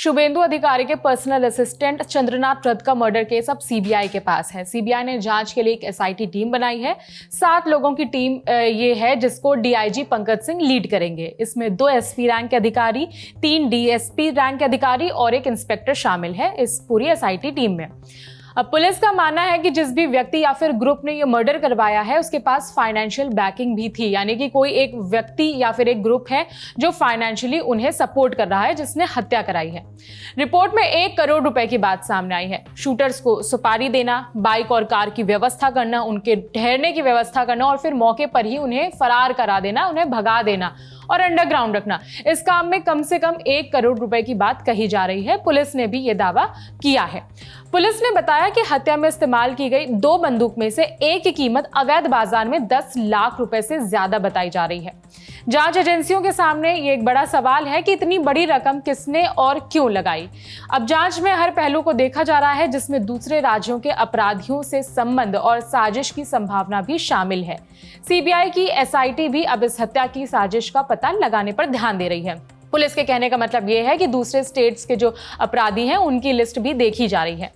शुभेंदु अधिकारी के personal assistant Chandranath रथ का मर्डर केस अब सीबीआई के पास है। सीबीआई ने जांच के लिए एक एसआईटी टीम बनाई है। 7 लोगों की टीम ये है जिसको डीआईजी पंकज सिंह लीड करेंगे। इसमें 2 एसपी रैंक के अधिकारी, 3 डीएसपी रैंक के अधिकारी और एक इंस्पेक्टर शामिल है इस पूरी एसआईटी टीम में। अब पुलिस का मानना है कि जिस भी व्यक्ति या फिर ग्रुप ने यह मर्डर करवाया है उसके पास फाइनेंशियल बैकिंग भी थी, यानी कि कोई एक व्यक्ति या फिर एक ग्रुप है जो फाइनेंशियली उन्हें सपोर्ट कर रहा है जिसने हत्या कराई है। रिपोर्ट में 1 करोड़ रुपए की बात सामने आई है। शूटर्स को सुपारी देना, बाइक और कार की व्यवस्था करना, उनके ठहरने की व्यवस्था करना और फिर मौके पर ही उन्हें फरार करा देना, उन्हें भगा देना और अंडरग्राउंड रखना। इस काम में कम से कम 1 करोड़ रुपए की बात कही जा रही है। पुलिस ने भी यह दावा किया है। पुलिस ने बताया कि हत्या में इस्तेमाल की गई 2 बंदूक में से एक की कीमत अवैध बाजार में 10 लाख रुपए से ज्यादा बताई जा रही है। जांच एजेंसियों के सामने ये एक बड़ा सवाल है कि इतनी बड़ी रकम किसने और क्यों लगाई। अब जांच में हर पहलू को देखा जा रहा है जिसमें दूसरे राज्यों के अपराधियों से संबंध और साजिश की संभावना भी शामिल है। सीबीआई की एसआईटी भी अब इस हत्या की साजिश का पता लगाने पर ध्यान दे रही है। पुलिस के कहने का मतलब यह है कि दूसरे स्टेट्स के जो अपराधी हैं उनकी लिस्ट भी देखी जा रही है।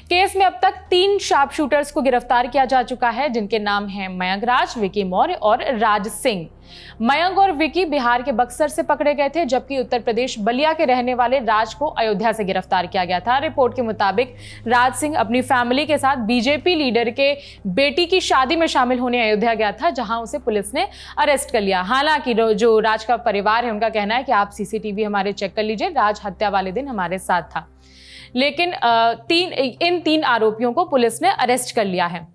केस में अब तक 3 शार्प शूटर्स को गिरफ्तार किया जा चुका है जिनके नाम हैं मयंक राज, विकी मौर्य और राज सिंह। मयंक और विकी बिहार के बक्सर से पकड़े गए थे, जबकि उत्तर प्रदेश बलिया के रहने वाले राज को अयोध्या से गिरफ्तार किया गया था। रिपोर्ट के मुताबिक राज सिंह अपनी फैमिली के साथ बीजेपी लीडर के बेटी की शादी में शामिल होने अयोध्या गया था, जहां उसे पुलिस ने अरेस्ट कर लिया। हालांकि जो राज का परिवार है उनका कहना है कि आप सीसीटीवी हमारे चेक कर लीजिए, राज हत्या वाले दिन हमारे साथ था। लेकिन इन 3 आरोपियों को पुलिस ने अरेस्ट कर लिया है।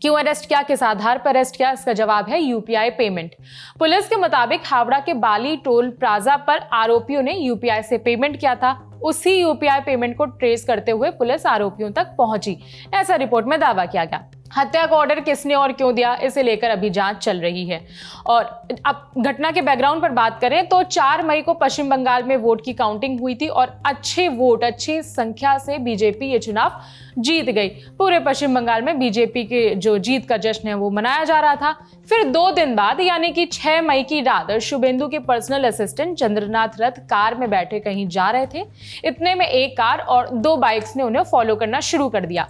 क्यों अरेस्ट किया, किस आधार पर अरेस्ट किया, इसका जवाब है यूपीआई पेमेंट। पुलिस के मुताबिक हावड़ा के बाली टोल प्लाजा पर आरोपियों ने यूपीआई से पेमेंट किया था। उसी यूपीआई पेमेंट को ट्रेस करते हुए पुलिस आरोपियों तक पहुंची, ऐसा रिपोर्ट में दावा किया गया। हत्या का ऑर्डर किसने और क्यों दिया, इसे लेकर अभी जांच चल रही है। और अब घटना के बैकग्राउंड पर बात करें तो 4 मई को पश्चिम बंगाल में वोट की काउंटिंग हुई थी और अच्छी संख्या से बीजेपी ये चुनाव जीत गई। पूरे पश्चिम बंगाल में बीजेपी के जो जीत का जश्न है वो मनाया जा रहा था। फिर 2 दिन बाद यानी कि 6 मई की रात शुभेंदु के पर्सनल असिस्टेंट चंद्रनाथ रथ कार में बैठे कहीं जा रहे थे। इतने में एक कार और 2 बाइक्स ने उन्हें फॉलो करना शुरू कर दिया।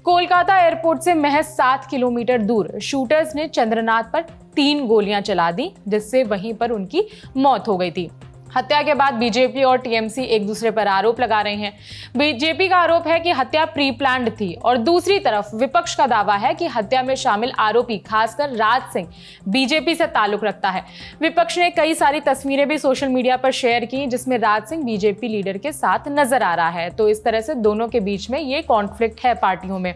कोलकाता एयरपोर्ट से महज 7 किलोमीटर दूर शूटर्स ने चंद्रनाथ पर 3 गोलियां चला दी, जिससे वहीं पर उनकी मौत हो गई थी। हत्या के बाद बीजेपी और टीएमसी एक दूसरे पर आरोप लगा रहे हैं। बीजेपी का आरोप है कि हत्या प्री प्लान्ड थी और दूसरी तरफ विपक्ष का दावा है कि हत्या में शामिल आरोपी खासकर राज सिंह बीजेपी से ताल्लुक रखता है। विपक्ष ने कई सारी तस्वीरें भी सोशल मीडिया पर शेयर की जिसमें राज सिंह बीजेपी लीडर के साथ नजर आ रहा है। तो इस तरह से दोनों के बीच में ये कॉन्फ्लिक्ट है पार्टियों में।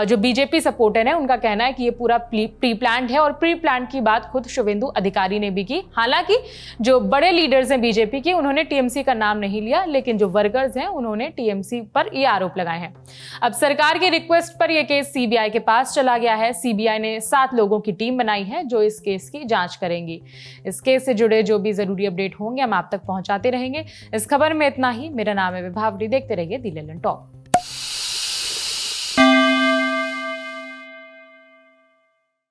जो बीजेपी सपोर्टर है उनका कहना है कि ये पूरा प्री प्लान्ड है और प्री प्लान्ड की बात खुद शुभेंदु अधिकारी ने भी की। हालांकि जो बड़े लीडर्स हैं बीजेपी के उन्होंने टीएमसी का नाम नहीं लिया, लेकिन जो वर्कर्स हैं उन्होंने टीएमसी पर ये आरोप लगाए हैं। अब सरकार की रिक्वेस्ट पर यह केस सीबीआई के पास चला गया है। सीबीआई ने 7 लोगों की टीम बनाई है जो इस केस की जांच करेंगी। इस केस से जुड़े जो भी जरूरी अपडेट होंगे हम आप तक पहुंचाते रहेंगे। इस खबर में इतना ही। मेरा नाम है विभावरी। देखते रहिए दी ललन टॉप।